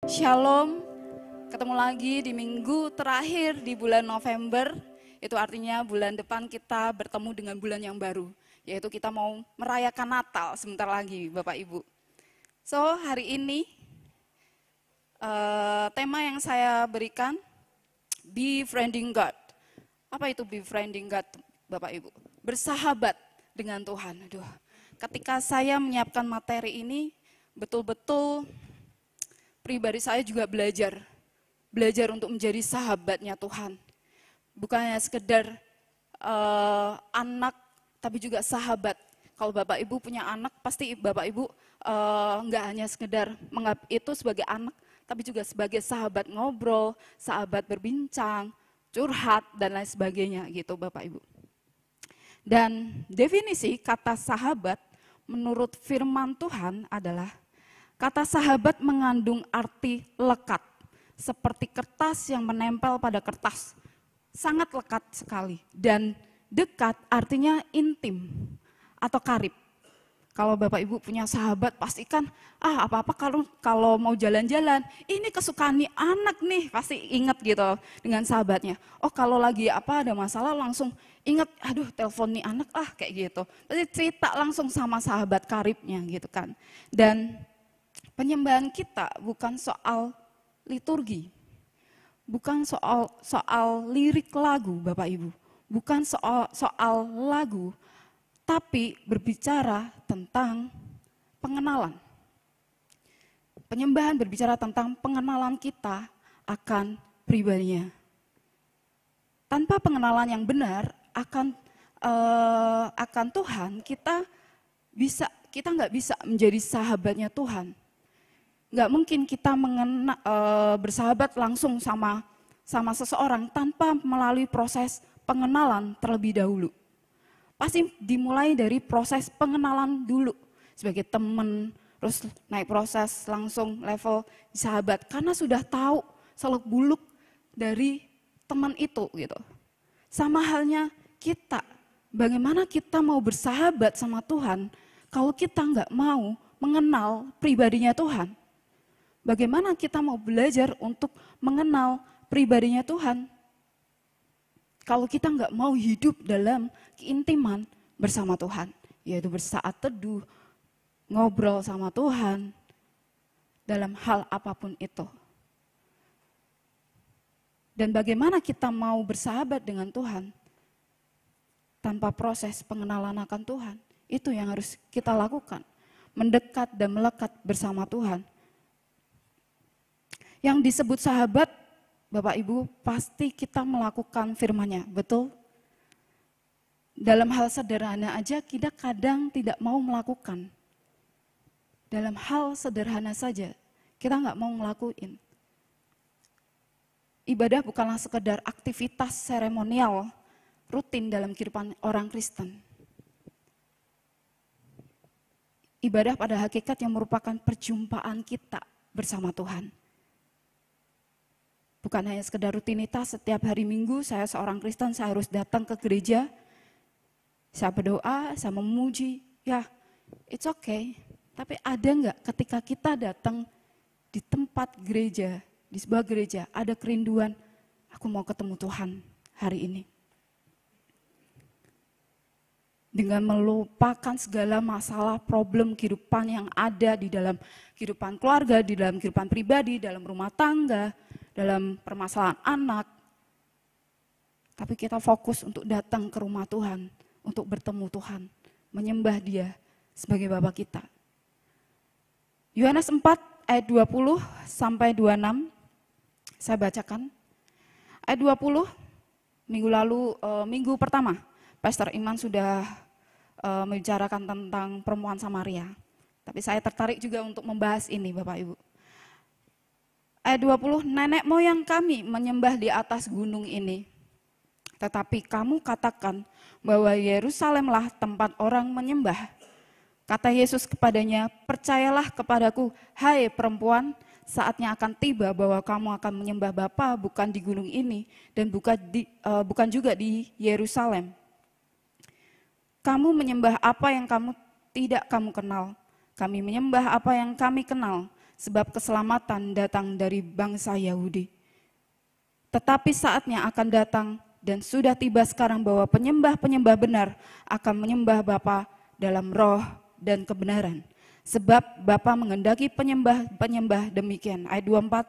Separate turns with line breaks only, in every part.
Shalom, ketemu lagi di minggu terakhir di bulan November. Itu artinya bulan depan kita bertemu dengan bulan yang baru, yaitu kita mau merayakan Natal sebentar lagi, Bapak Ibu. So, hari ini tema yang saya berikan, befriending God. Apa itu befriending God, Bapak Ibu? Bersahabat dengan Tuhan. Aduh, ketika saya menyiapkan materi ini, betul-betul pribadi saya juga belajar untuk menjadi sahabatnya Tuhan. Bukan hanya sekedar anak, tapi juga sahabat. Kalau Bapak Ibu punya anak, pasti Bapak Ibu nggak hanya sekedar menganggap itu sebagai anak, tapi juga sebagai sahabat ngobrol, sahabat berbincang, curhat, dan lain sebagainya gitu Bapak Ibu. Dan definisi kata sahabat menurut firman Tuhan adalah kata sahabat mengandung arti lekat, seperti kertas yang menempel pada kertas. Sangat lekat sekali. Dan dekat artinya intim atau karib. Kalau Bapak Ibu punya sahabat, pastikan apa-apa kalau mau jalan-jalan, ini kesukaan nih anak nih, pasti ingat gitu dengan sahabatnya. Oh kalau lagi ada masalah langsung ingat, aduh telepon nih anak kayak gitu. Pasti cerita langsung sama sahabat karibnya gitu kan. Dan penyembahan kita bukan soal liturgi, bukan soal lirik lagu Bapak Ibu, bukan soal lagu, tapi berbicara tentang pengenalan. Penyembahan berbicara tentang pengenalan kita akan pribadinya. Tanpa pengenalan yang benar akan Tuhan, kita nggak bisa menjadi sahabatnya Tuhan. Nggak mungkin kita bersahabat langsung sama seseorang tanpa melalui proses pengenalan terlebih dahulu. Pasti dimulai dari proses pengenalan dulu sebagai teman, terus naik proses langsung level sahabat karena sudah tahu seluk-beluk dari teman itu gitu. Sama halnya kita, bagaimana kita mau bersahabat sama Tuhan kalau kita nggak mau mengenal pribadinya Tuhan? Bagaimana kita mau belajar untuk mengenal pribadinya Tuhan? Kalau kita nggak mau hidup dalam keintiman bersama Tuhan, yaitu bersaat teduh, ngobrol sama Tuhan, dalam hal apapun itu. Dan bagaimana kita mau bersahabat dengan Tuhan tanpa proses pengenalan akan Tuhan? Itu yang harus kita lakukan, mendekat dan melekat bersama Tuhan. Yang disebut sahabat, Bapak Ibu, pasti kita melakukan firman-Nya, betul? Dalam hal sederhana aja kita kadang tidak mau melakukan. Dalam hal sederhana saja, kita nggak mau ngelakuin. Ibadah bukanlah sekedar aktivitas seremonial rutin dalam kehidupan orang Kristen. Ibadah pada hakikat yang merupakan perjumpaan kita bersama Tuhan. Bukan hanya sekedar rutinitas, setiap hari Minggu saya seorang Kristen, saya harus datang ke gereja, saya berdoa, saya memuji, ya it's okay. Tapi ada enggak ketika kita datang di tempat gereja, di sebuah gereja, ada kerinduan, aku mau ketemu Tuhan hari ini. Dengan melupakan segala masalah, problem kehidupan yang ada di dalam kehidupan keluarga, di dalam kehidupan pribadi, dalam rumah tangga, dalam permasalahan anak. Tapi kita fokus untuk datang ke rumah Tuhan, untuk bertemu Tuhan, menyembah Dia sebagai Bapa kita. Yohanes 4 ayat 20 sampai 26, saya bacakan. Ayat 20, minggu pertama, Pastor Iman sudah membicarakan tentang perempuan Samaria. Tapi saya tertarik juga untuk membahas ini Bapak Ibu. Ayat 20, nenek moyang kami menyembah di atas gunung ini. Tetapi kamu katakan bahwa Yerusalemlah tempat orang menyembah. Kata Yesus kepadanya, percayalah kepadaku, hai perempuan, saatnya akan tiba bahwa kamu akan menyembah Bapa bukan di gunung ini dan bukan juga di Yerusalem. Kamu menyembah apa yang tidak kamu kenal. Kami menyembah apa yang kami kenal, sebab keselamatan datang dari bangsa Yahudi. Tetapi saatnya akan datang dan sudah tiba sekarang bahwa penyembah-penyembah benar akan menyembah Bapa dalam roh dan kebenaran. Sebab Bapa menghendaki penyembah-penyembah demikian. Ayat 24,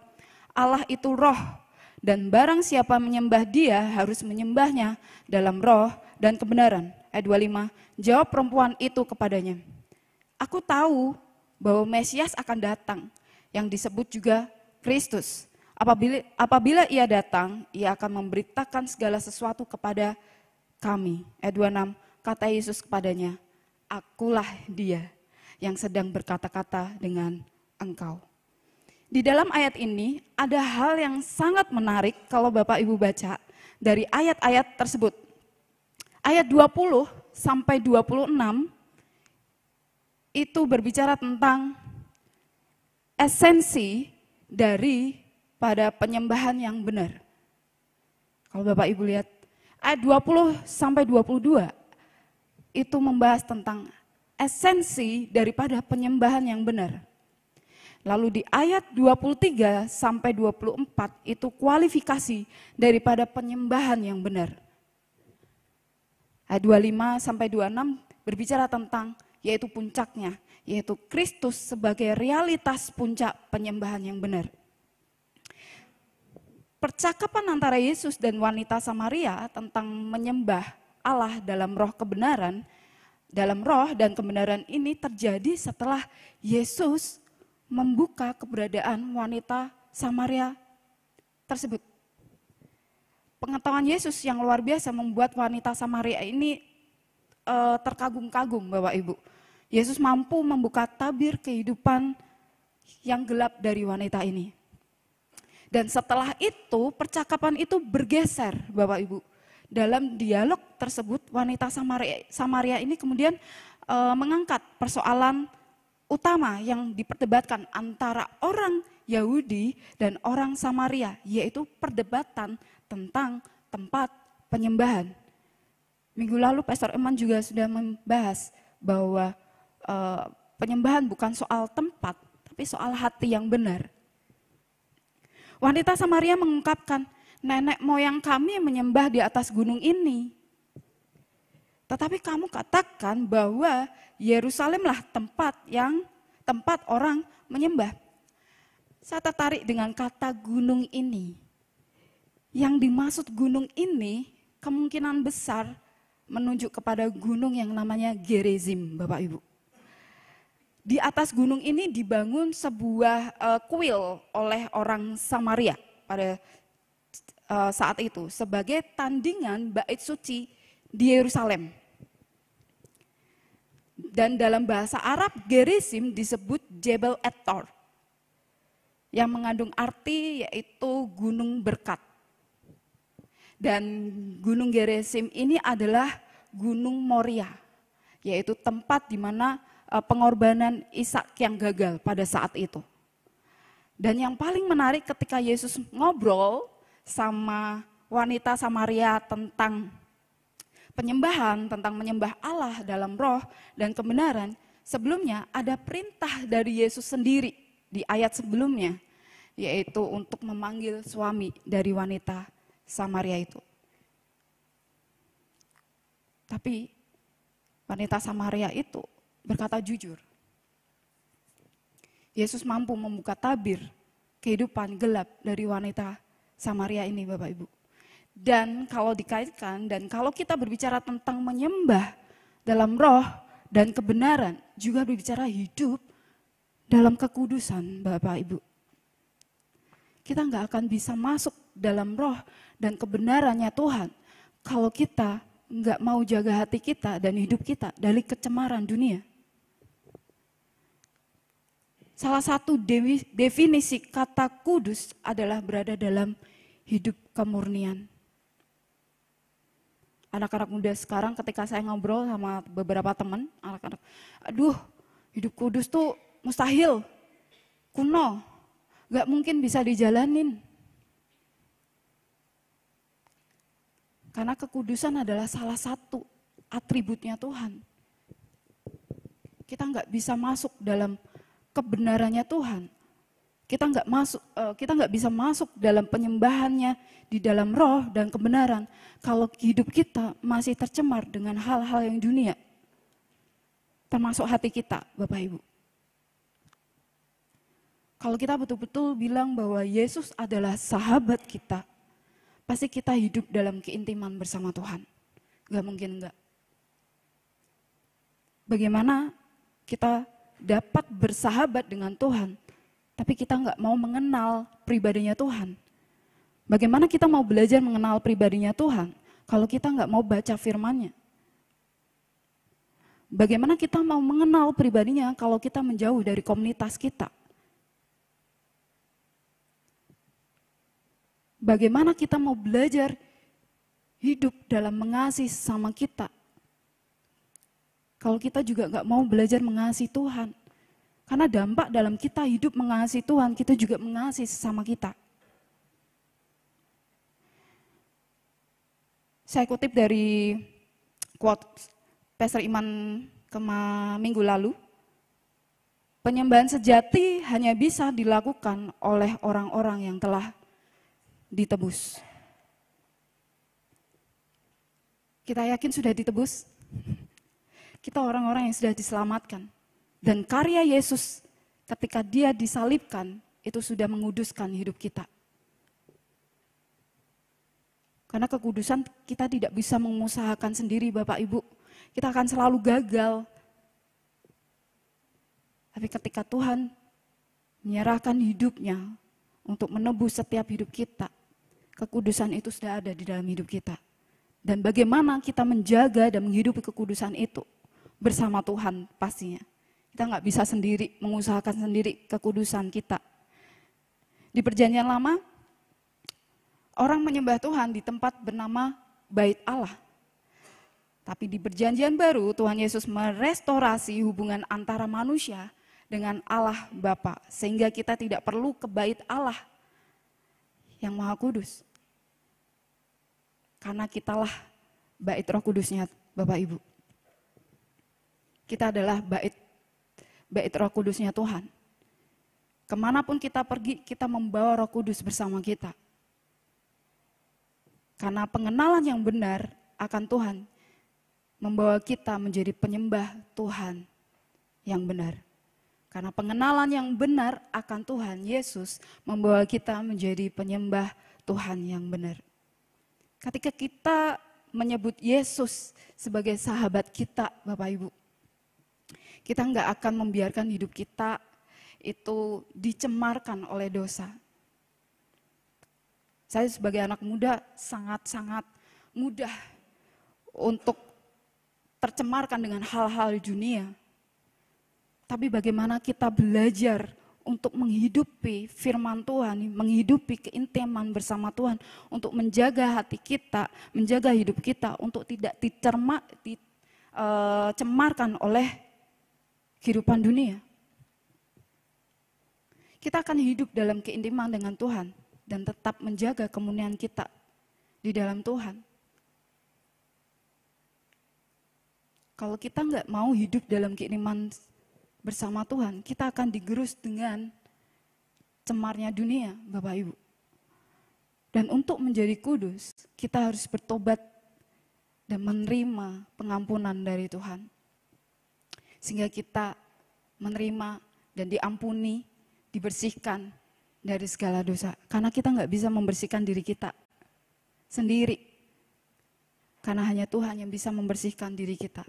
Allah itu roh, dan barang siapa menyembah Dia harus menyembahnya dalam roh dan kebenaran. Ayat 25, jawab perempuan itu kepadanya, aku tahu bahwa Mesias akan datang, yang disebut juga Kristus. Apabila ia datang, ia akan memberitakan segala sesuatu kepada kami. Ayat 26, kata Yesus kepadanya, akulah Dia yang sedang berkata-kata dengan engkau. Di dalam ayat ini ada hal yang sangat menarik kalau Bapak Ibu baca dari ayat-ayat tersebut. Ayat 20 sampai 26 itu berbicara tentang esensi dari pada penyembahan yang benar. Kalau Bapak Ibu lihat ayat 20 sampai 22 itu membahas tentang esensi daripada penyembahan yang benar. Lalu di ayat 23 sampai 24 itu kualifikasi daripada penyembahan yang benar. Ayat 25 sampai 26 berbicara tentang yaitu puncaknya, yaitu Kristus sebagai realitas puncak penyembahan yang benar. Percakapan antara Yesus dan wanita Samaria tentang menyembah Allah dalam roh kebenaran, dalam roh dan kebenaran ini terjadi setelah Yesus membuka keberadaan wanita Samaria tersebut. Pengetahuan Yesus yang luar biasa membuat wanita Samaria ini terkagum-kagum, Bapak Ibu. Yesus mampu membuka tabir kehidupan yang gelap dari wanita ini. Dan setelah itu percakapan itu bergeser, Bapak Ibu. Dalam dialog tersebut wanita Samaria ini kemudian mengangkat persoalan utama yang diperdebatkan antara orang Yahudi dan orang Samaria, yaitu perdebatan tentang tempat penyembahan. Minggu lalu Pastor Eman juga sudah membahas bahwa penyembahan bukan soal tempat, tapi soal hati yang benar. Wanita Samaria mengungkapkan, nenek moyang kami menyembah di atas gunung ini. Tetapi kamu katakan bahwa Yerusalemlah tempat orang menyembah. Saya tertarik dengan kata gunung ini. Yang dimaksud gunung ini kemungkinan besar menunjuk kepada gunung yang namanya Gerizim, Bapak Ibu. Di atas gunung ini dibangun sebuah kuil oleh orang Samaria pada saat itu sebagai tandingan bait suci di Yerusalem. Dan dalam bahasa Arab Gerizim disebut Jebel Etor yang mengandung arti yaitu gunung berkat. Dan gunung Gerizim ini adalah gunung Moria, yaitu tempat di mana pengorbanan Ishak yang gagal pada saat itu. Dan yang paling menarik ketika Yesus ngobrol sama wanita Samaria tentang penyembahan, tentang menyembah Allah dalam roh dan kebenaran, sebelumnya ada perintah dari Yesus sendiri di ayat sebelumnya, yaitu untuk memanggil suami dari wanita Samaria itu. Tapi wanita Samaria itu berkata jujur. Yesus mampu membuka tabir kehidupan gelap dari wanita Samaria ini, Bapak Ibu. Dan kalau dikaitkan dan kalau kita berbicara tentang menyembah dalam roh dan kebenaran, juga berbicara hidup dalam kekudusan, Bapak Ibu. Kita nggak akan bisa masuk dalam roh dan kebenarannya Tuhan kalau kita nggak mau jaga hati kita dan hidup kita dari kecemaran dunia. Salah satu definisi kata kudus adalah berada dalam hidup kemurnian. Anak-anak muda sekarang ketika saya ngobrol sama beberapa teman, anak-anak, aduh hidup kudus tuh mustahil, kuno, gak mungkin bisa dijalanin. Karena kekudusan adalah salah satu atributnya Tuhan. Kita gak bisa masuk dalam kebenarannya Tuhan Kita nggak bisa masuk dalam penyembahannya di dalam roh dan kebenaran kalau hidup kita masih tercemar dengan hal-hal yang dunia, termasuk hati kita, Bapak Ibu. Kalau kita betul-betul bilang bahwa Yesus adalah sahabat kita, pasti kita hidup dalam keintiman bersama Tuhan. Gak mungkin enggak. Bagaimana kita dapat bersahabat dengan Tuhan, tapi kita nggak mau mengenal pribadinya Tuhan. Bagaimana kita mau belajar mengenal pribadinya Tuhan kalau kita nggak mau baca firman-Nya? Bagaimana kita mau mengenal pribadinya kalau kita menjauh dari komunitas kita? Bagaimana kita mau belajar hidup dalam mengasihi sama kita kalau kita juga nggak mau belajar mengasihi Tuhan? Karena dampak dalam kita hidup mengasihi Tuhan, kita juga mengasihi sesama kita. Saya kutip dari quote Pastor Iman minggu lalu. Penyembahan sejati hanya bisa dilakukan oleh orang-orang yang telah ditebus. Kita yakin sudah ditebus? Kita orang-orang yang sudah diselamatkan. Dan karya Yesus ketika dia disalibkan itu sudah menguduskan hidup kita. Karena kekudusan kita tidak bisa mengusahakan sendiri Bapak Ibu. Kita akan selalu gagal. Tapi ketika Tuhan menyerahkan hidupnya untuk menebus setiap hidup kita, kekudusan itu sudah ada di dalam hidup kita. Dan bagaimana kita menjaga dan menghidupi kekudusan itu bersama Tuhan pastinya. Kita nggak bisa sendiri, mengusahakan sendiri kekudusan kita. Di Perjanjian Lama, orang menyembah Tuhan di tempat bernama Bait Allah. Tapi di Perjanjian Baru, Tuhan Yesus merestorasi hubungan antara manusia dengan Allah Bapa, sehingga kita tidak perlu ke Bait Allah yang Maha Kudus. Karena kitalah Bait Roh Kudusnya, Bapak Ibu. Kita adalah Bait Roh Kudusnya Tuhan. Kemanapun kita pergi, kita membawa Roh Kudus bersama kita. Karena pengenalan yang benar akan Tuhan membawa kita menjadi penyembah Tuhan yang benar. Karena pengenalan yang benar akan Tuhan Yesus membawa kita menjadi penyembah Tuhan yang benar. Ketika kita menyebut Yesus sebagai sahabat kita, Bapak Ibu, kita nggak akan membiarkan hidup kita itu dicemarkan oleh dosa. Saya sebagai anak muda sangat-sangat mudah untuk tercemarkan dengan hal-hal dunia. Tapi bagaimana kita belajar untuk menghidupi firman Tuhan, menghidupi keintiman bersama Tuhan, untuk menjaga hati kita, menjaga hidup kita, untuk tidak dicemarkan oleh kehidupan dunia. Kita akan hidup dalam keintiman dengan Tuhan dan tetap menjaga kemunian kita di dalam Tuhan. Kalau kita nggak mau hidup dalam keintiman bersama Tuhan, kita akan digerus dengan cemarnya dunia, Bapak Ibu. Dan untuk menjadi kudus, kita harus bertobat dan menerima pengampunan dari Tuhan. Sehingga kita menerima dan diampuni, dibersihkan dari segala dosa. Karena kita nggak bisa membersihkan diri kita sendiri. Karena hanya Tuhan yang bisa membersihkan diri kita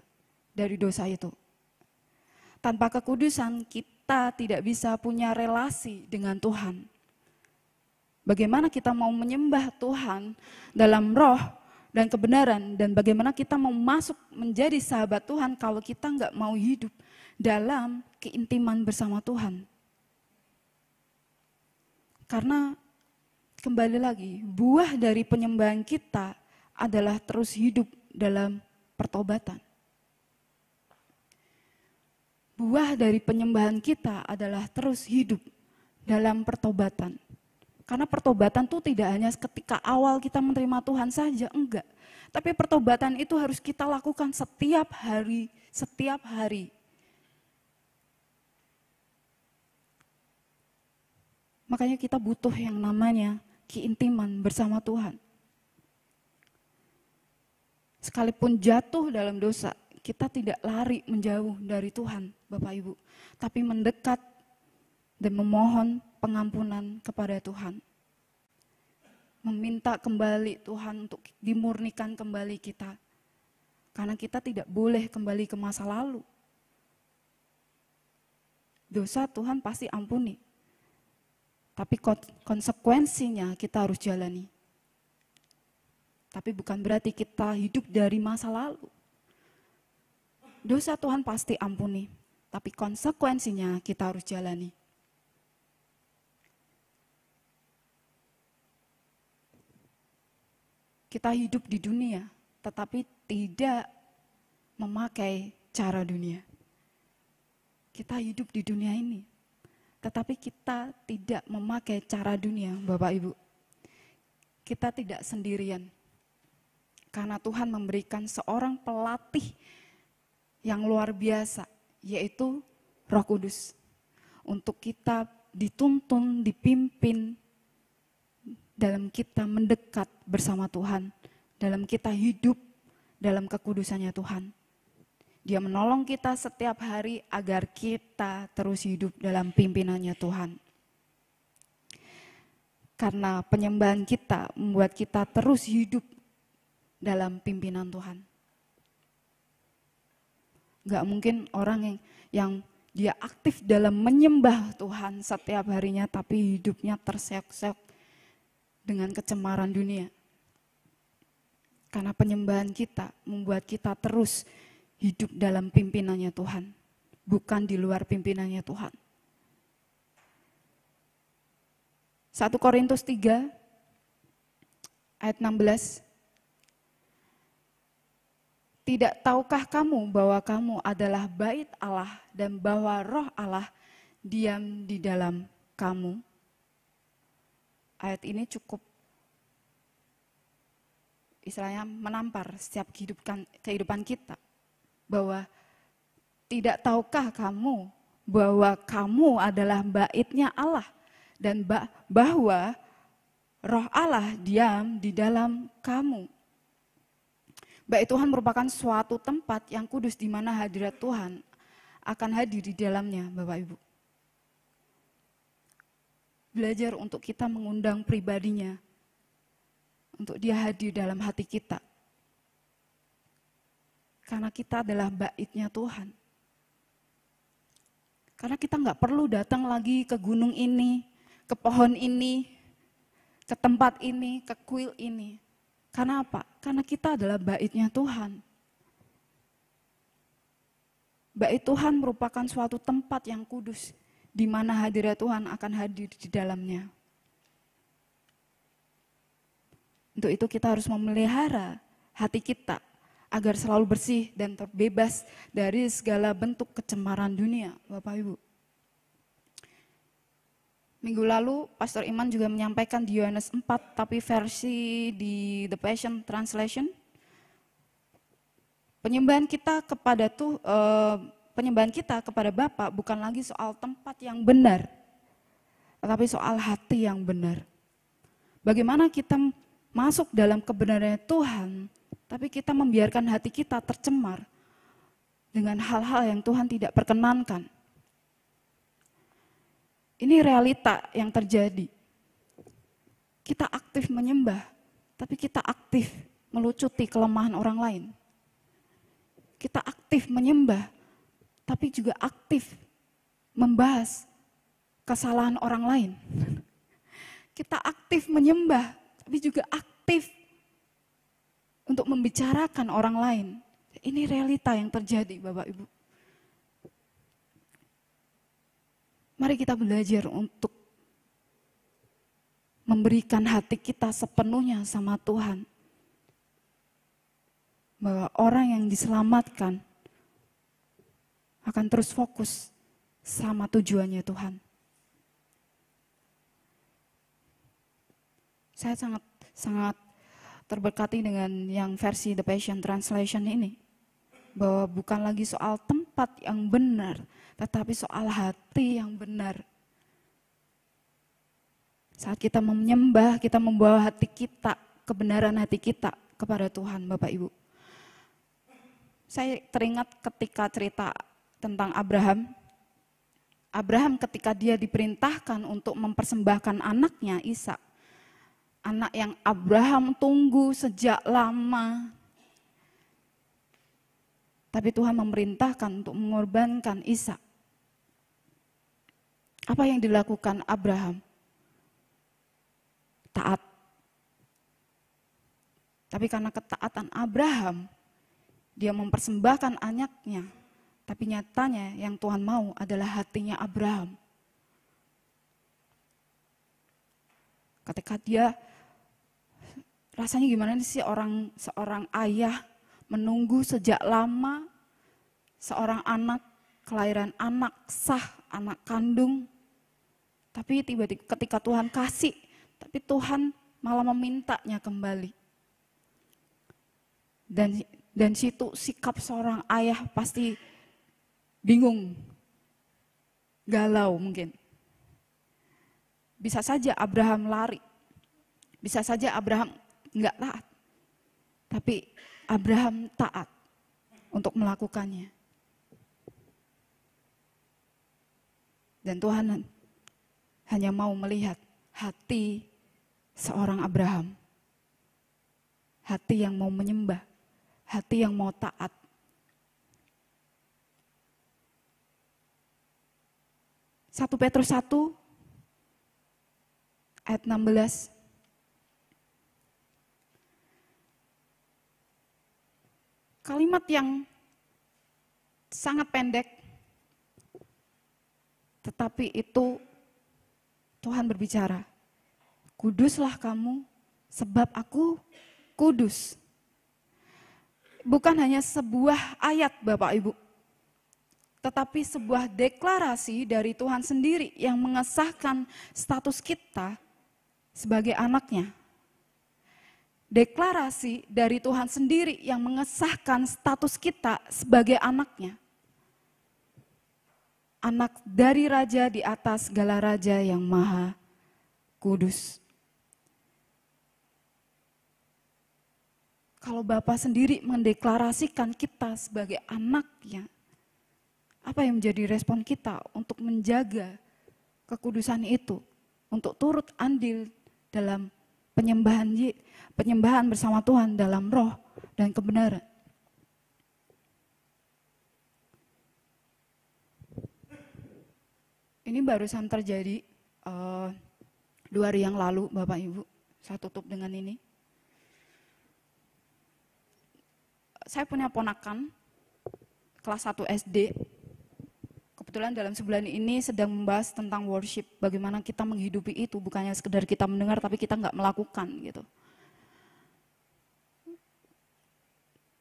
dari dosa itu. Tanpa kekudusan kita tidak bisa punya relasi dengan Tuhan. Bagaimana kita mau menyembah Tuhan dalam roh dan kebenaran, dan bagaimana kita mau masuk menjadi sahabat Tuhan kalau kita nggak mau hidup dalam keintiman bersama Tuhan. Karena kembali lagi, buah dari penyembahan kita adalah terus hidup dalam pertobatan. Buah dari penyembahan kita adalah terus hidup dalam pertobatan. Karena pertobatan itu tidak hanya ketika awal kita menerima Tuhan saja, enggak. Tapi pertobatan itu harus kita lakukan setiap hari, setiap hari. Makanya kita butuh yang namanya keintiman bersama Tuhan. Sekalipun jatuh dalam dosa, kita tidak lari menjauh dari Tuhan, Bapak Ibu, tapi mendekat dan memohon pengampunan kepada Tuhan. Meminta kembali Tuhan untuk dimurnikan kembali kita. Karena kita tidak boleh kembali ke masa lalu. Dosa Tuhan pasti ampuni. Tapi konsekuensinya kita harus jalani. Tapi bukan berarti kita hidup dari masa lalu. Dosa Tuhan pasti ampuni, tapi konsekuensinya kita harus jalani. Kita hidup di dunia, tetapi tidak memakai cara dunia. Kita hidup di dunia ini, tetapi kita tidak memakai cara dunia, Bapak Ibu. Kita tidak sendirian. Karena Tuhan memberikan seorang pelatih yang luar biasa, yaitu Roh Kudus. Untuk kita dituntun, dipimpin, dalam kita mendekat bersama Tuhan, dalam kita hidup dalam kekudusannya Tuhan. Dia menolong kita setiap hari agar kita terus hidup dalam pimpinannya Tuhan. Karena penyembahan kita membuat kita terus hidup dalam pimpinan Tuhan. Gak mungkin orang yang dia aktif dalam menyembah Tuhan setiap harinya, tapi hidupnya terseok-seok dengan kecemaran dunia. Karena penyembahan kita membuat kita terus hidup dalam pimpinannya Tuhan, bukan di luar pimpinannya Tuhan. 1 Korintus 3 ayat 16. Tidak tahukah kamu bahwa kamu adalah bait Allah dan bahwa Roh Allah diam di dalam kamu? Ayat ini cukup istilahnya menampar setiap kehidupan kita. Bahwa tidak tahukah kamu bahwa kamu adalah baitnya Allah dan bahwa Roh Allah diam di dalam kamu. Bait Tuhan merupakan suatu tempat yang kudus di mana hadirat Tuhan akan hadir di dalamnya, Bapak Ibu. Belajar untuk kita mengundang pribadinya, untuk dia hadir dalam hati kita. Karena kita adalah baitnya Tuhan. Karena kita nggak perlu datang lagi ke gunung ini, ke pohon ini, ke tempat ini, ke kuil ini. Karena apa? Karena kita adalah baitnya Tuhan. Bait Tuhan merupakan suatu tempat yang kudus, di mana hadirat Tuhan akan hadir di dalamnya. Untuk itu kita harus memelihara hati kita, agar selalu bersih dan terbebas dari segala bentuk kecemaran dunia, Bapak Ibu. Minggu lalu Pastor Iman juga menyampaikan di Yohanes 4, tapi versi di The Passion Translation. Penyembahan kita kepada Bapa bukan lagi soal tempat yang benar, tetapi soal hati yang benar. Bagaimana kita masuk dalam kebenaran Tuhan, tapi kita membiarkan hati kita tercemar dengan hal-hal yang Tuhan tidak perkenankan. Ini realita yang terjadi. Kita aktif menyembah, tapi kita aktif melucuti kelemahan orang lain. Kita aktif menyembah, tapi juga aktif membahas kesalahan orang lain. Kita aktif menyembah, tapi juga aktif untuk membicarakan orang lain. Ini realita yang terjadi, Bapak Ibu. Mari kita belajar untuk memberikan hati kita sepenuhnya sama Tuhan. Bahwa orang yang diselamatkan akan terus fokus sama tujuannya Tuhan. Saya sangat terberkati dengan yang versi The Passion Translation ini. Bahwa bukan lagi soal tempat yang benar, tetapi soal hati yang benar. Saat kita menyembah, kita membawa hati kita, kebenaran hati kita kepada Tuhan, Bapak Ibu. Saya teringat ketika cerita tentang Abraham. Abraham ketika dia diperintahkan untuk mempersembahkan anaknya Ishak. Anak yang Abraham tunggu sejak lama. Tapi Tuhan memerintahkan untuk mengorbankan Ishak. Apa yang dilakukan Abraham? Taat. Tapi karena ketaatan Abraham, dia mempersembahkan anaknya. Tapi nyatanya yang Tuhan mau adalah hatinya Abraham. Ketika dia, rasanya gimana sih seorang ayah menunggu sejak lama seorang anak, kelahiran anak sah, anak kandung. Tapi tiba-tiba ketika Tuhan kasih, tapi Tuhan malah memintanya kembali. Dan situ sikap seorang ayah pasti bingung, galau mungkin. Bisa saja Abraham lari, bisa saja Abraham enggak taat. Tapi Abraham taat untuk melakukannya. Dan Tuhan hanya mau melihat hati seorang Abraham. Hati yang mau menyembah, hati yang mau taat. 1 Petrus 1 ayat 16. Kalimat yang sangat pendek, tetapi itu Tuhan berbicara. Kuduslah kamu sebab aku kudus. Bukan hanya sebuah ayat Bapak Ibu, tetapi sebuah deklarasi dari Tuhan sendiri yang mengesahkan status kita sebagai anaknya. Deklarasi dari Tuhan sendiri yang mengesahkan status kita sebagai anaknya. Anak dari Raja di atas segala Raja yang Maha Kudus. Kalau Bapa sendiri mendeklarasikan kita sebagai anaknya, apa yang menjadi respon kita untuk menjaga kekudusan itu, untuk turut andil dalam penyembahan bersama Tuhan dalam roh dan kebenaran. Ini barusan terjadi 2 hari yang lalu, Bapak Ibu. Saya tutup dengan ini. Saya punya ponakan kelas 1 SD. Kebetulan dalam sebulan ini sedang membahas tentang worship, bagaimana kita menghidupi itu, bukannya sekedar kita mendengar tapi kita nggak melakukan gitu.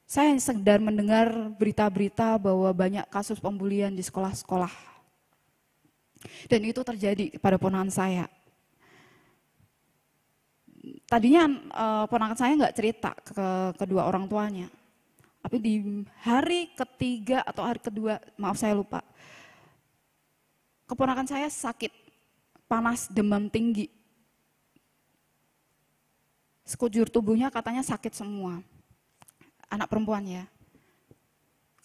Saya sekedar mendengar berita-berita bahwa banyak kasus pembulian di sekolah-sekolah. Dan itu terjadi pada ponakan saya. Tadinya ponakan saya nggak cerita ke kedua orang tuanya. Tapi di hari ketiga atau hari kedua, maaf saya lupa, keponakan saya sakit, panas, demam tinggi. Sekujur tubuhnya katanya sakit semua. Anak perempuan ya.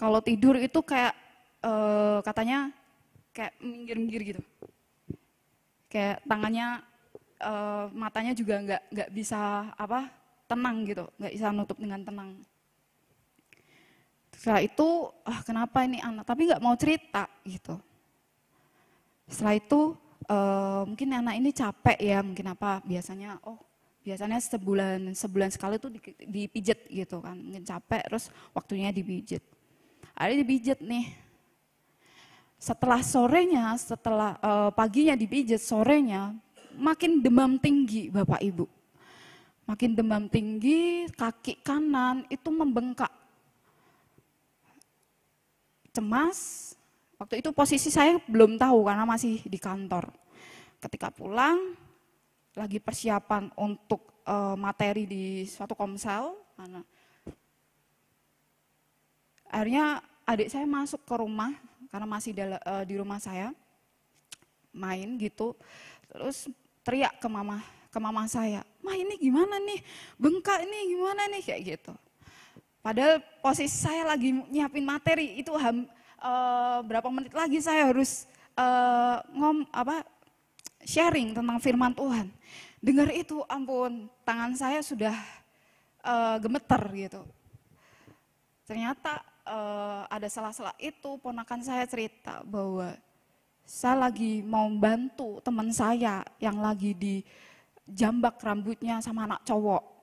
Kalau tidur itu kayak katanya kayak minggir-minggir gitu. Kayak tangannya, matanya juga nggak bisa tenang gitu, nggak bisa nutup dengan tenang. Setelah itu, kenapa ini anak? Tapi nggak mau cerita gitu. Setelah itu mungkin anak ini capek ya, mungkin biasanya sebulan sekali tuh dipijet gitu kan, mungkin capek terus waktunya dipijet. Akhirnya dipijet nih. Setelah paginya dipijet, sorenya makin demam tinggi Bapak Ibu. Makin demam tinggi, kaki kanan itu membengkak. Cemas. Waktu itu posisi saya belum tahu karena masih di kantor. Ketika pulang, lagi persiapan untuk materi di suatu komsel. Akhirnya adik saya masuk ke rumah, karena masih di rumah saya, main gitu. Terus teriak ke mama saya, "Mah ini gimana nih, bengkak ini gimana nih," kayak gitu. Padahal posisi saya lagi nyiapin materi, itu berapa menit lagi saya harus sharing tentang firman Tuhan. Dengar itu, ampun, tangan saya sudah gemeter gitu. Ternyata ada sela-sela itu ponakan saya cerita bahwa saya lagi mau bantu teman saya yang lagi dijambak rambutnya sama anak cowok.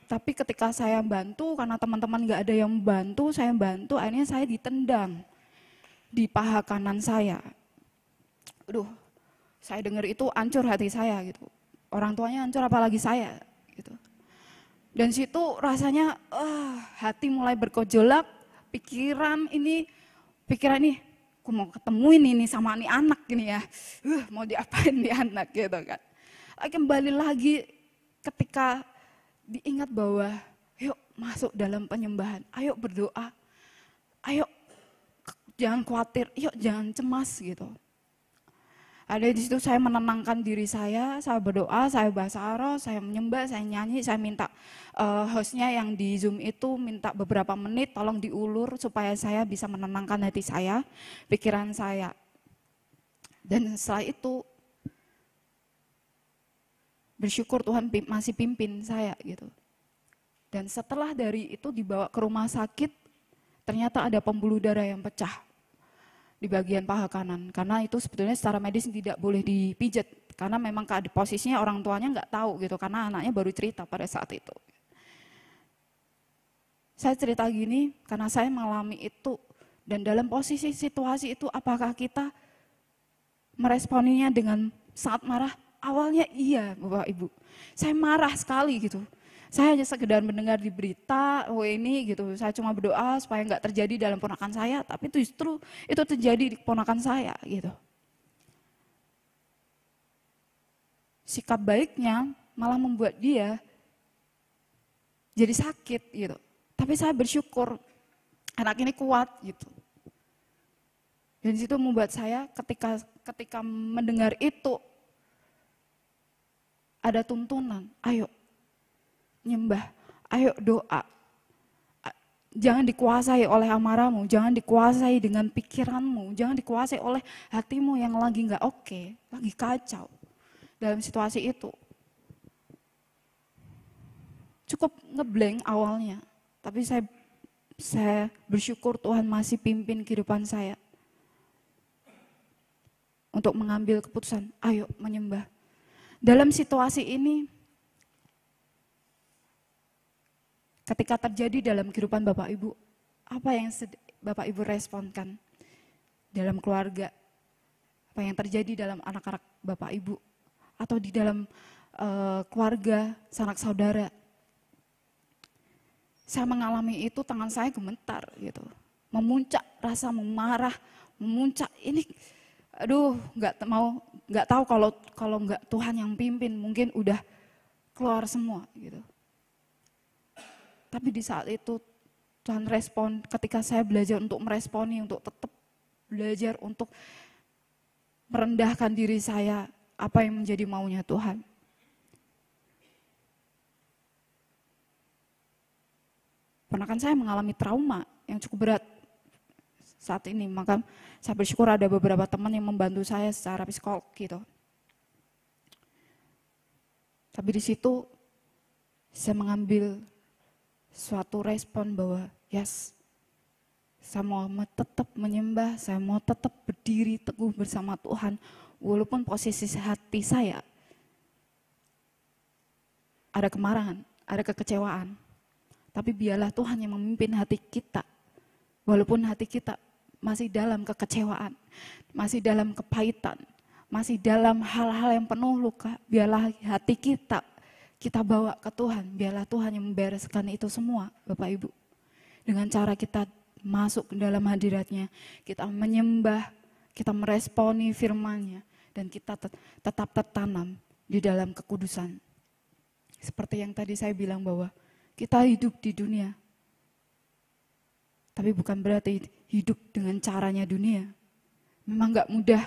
Tapi ketika saya bantu, karena teman-teman gak ada yang bantu, saya bantu, akhirnya saya ditendang di paha kanan saya. Aduh, saya dengar itu hancur hati saya gitu. Orang tuanya hancur apalagi saya gitu. Dan situ rasanya hati mulai bergejolak, pikiran ini, aku mau ketemuin ini sama nih anak gini ya. Mau diapain nih anak gitu kan. Kembali lagi ketika diingat bahwa yuk masuk dalam penyembahan, ayo berdoa, ayo jangan khawatir, yuk jangan cemas gitu. Ada di situ saya menenangkan diri saya berdoa, saya bahasa roh, saya menyembah, saya nyanyi, saya minta hostnya yang di Zoom itu minta beberapa menit tolong diulur supaya saya bisa menenangkan hati saya, pikiran saya. Dan setelah itu bersyukur Tuhan masih pimpin saya gitu. Dan setelah dari itu dibawa ke rumah sakit, ternyata ada pembuluh darah yang pecah di bagian paha kanan. Karena itu sebetulnya secara medis tidak boleh dipijat. Karena memang posisinya orang tuanya nggak tahu gitu, karena anaknya baru cerita pada saat itu. Saya cerita gini karena saya mengalami itu. Dan dalam posisi situasi itu apakah kita meresponinya dengan sangat marah? Awalnya iya Bapak Ibu, saya marah sekali gitu. Saya hanya sekedar mendengar di berita, ini gitu, saya cuma berdoa supaya nggak terjadi dalam ponakan saya, tapi justru itu terjadi di ponakan saya gitu. Sikap baiknya malah membuat dia jadi sakit gitu. Tapi saya bersyukur anak ini kuat gitu. Dan situ membuat saya ketika mendengar itu, ada tuntunan, ayo nyembah, ayo doa. Jangan dikuasai oleh amarahmu, jangan dikuasai dengan pikiranmu, jangan dikuasai oleh hatimu yang lagi gak oke, lagi kacau dalam situasi itu. Cukup ngeblank awalnya, tapi saya bersyukur Tuhan masih pimpin kehidupan saya untuk mengambil keputusan, ayo menyembah. Dalam situasi ini, ketika terjadi dalam kehidupan Bapak Ibu, apa yang Bapak Ibu responkan dalam keluarga? Apa yang terjadi dalam anak-anak Bapak Ibu? Atau di dalam keluarga, sanak saudara? Saya mengalami itu, tangan saya gemetar gitu. Memuncak rasa marah, memuncak ini, aduh nggak tahu kalau nggak Tuhan yang pimpin mungkin udah keluar semua gitu. Tapi di saat itu Tuhan respon ketika saya belajar untuk meresponi, untuk tetap belajar untuk merendahkan diri saya apa yang menjadi maunya Tuhan. Ponakan saya mengalami trauma yang cukup berat saat ini, maka saya bersyukur ada beberapa teman yang membantu saya secara psikolog gitu. Tapi di situ saya mengambil suatu respon bahwa yes, saya mau tetap menyembah, saya mau tetap berdiri teguh bersama Tuhan, walaupun posisi hati saya ada kemarahan, ada kekecewaan, tapi biarlah Tuhan yang memimpin hati kita, walaupun hati kita masih dalam kekecewaan, masih dalam kepahitan, masih dalam hal-hal yang penuh luka, biarlah hati kita bawa ke Tuhan, biarlah Tuhan yang membereskan itu semua Bapak Ibu. Dengan cara kita masuk ke dalam hadiratnya, kita menyembah, kita meresponi firman-Nya, dan kita tetap tertanam di dalam kekudusan. Seperti yang tadi saya bilang bahwa kita hidup di dunia, tapi bukan berarti hidup dengan caranya dunia. Memang gak mudah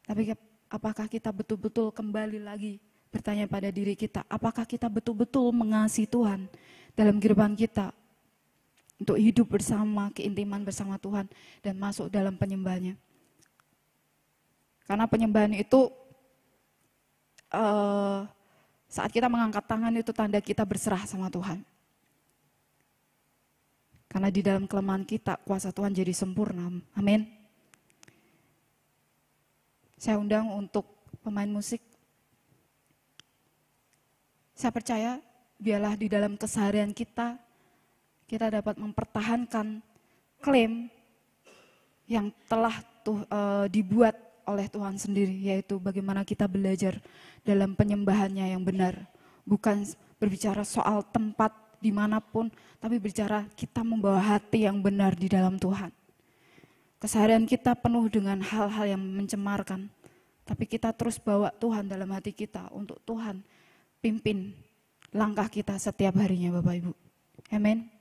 Tapi apakah kita betul-betul kembali lagi bertanya pada diri kita, apakah kita betul-betul mengasihi Tuhan dalam kehidupan kita untuk hidup bersama, keintiman bersama Tuhan dan masuk dalam penyembahannya. Karena penyembahan itu saat kita mengangkat tangan itu tanda kita berserah sama Tuhan. Karena di dalam kelemahan kita kuasa Tuhan jadi sempurna. Amin. Saya undang untuk pemain musik. Saya percaya biarlah di dalam keseharian kita dapat mempertahankan klaim yang telah dibuat oleh Tuhan sendiri, yaitu bagaimana kita belajar dalam penyembahannya yang benar. Bukan berbicara soal tempat dimanapun, tapi berbicara kita membawa hati yang benar di dalam Tuhan. Keseharian kita penuh dengan hal-hal yang mencemarkan, tapi kita terus bawa Tuhan dalam hati kita untuk Tuhan pimpin langkah kita setiap harinya, Bapak Ibu. Amin.